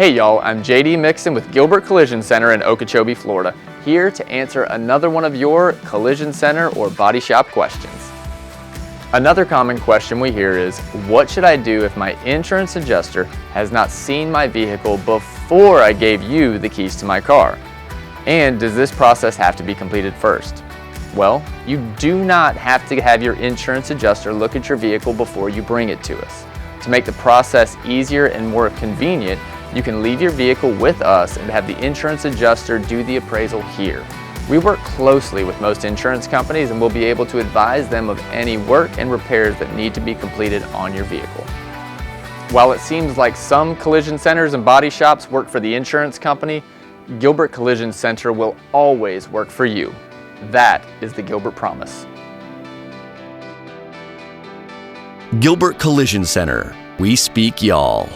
Hey y'all, I'm JD Mixon with Gilbert Collision Center in Okeechobee, Florida, here to answer another one of your collision center or body shop questions. Another common question we hear is, what should I do if my insurance adjuster has not seen my vehicle before I gave you the keys to my car? And does this process have to be completed first? Well, you do not have to have your insurance adjuster look at your vehicle before you bring it to us. To make the process easier and more convenient, you can leave your vehicle with us and have the insurance adjuster do the appraisal here. We work closely with most insurance companies and will be able to advise them of any work and repairs that need to be completed on your vehicle. While it seems like some collision centers and body shops work for the insurance company, Gilbert Collision Center will always work for you. That is the Gilbert Promise. Gilbert Collision Center. We speak y'all.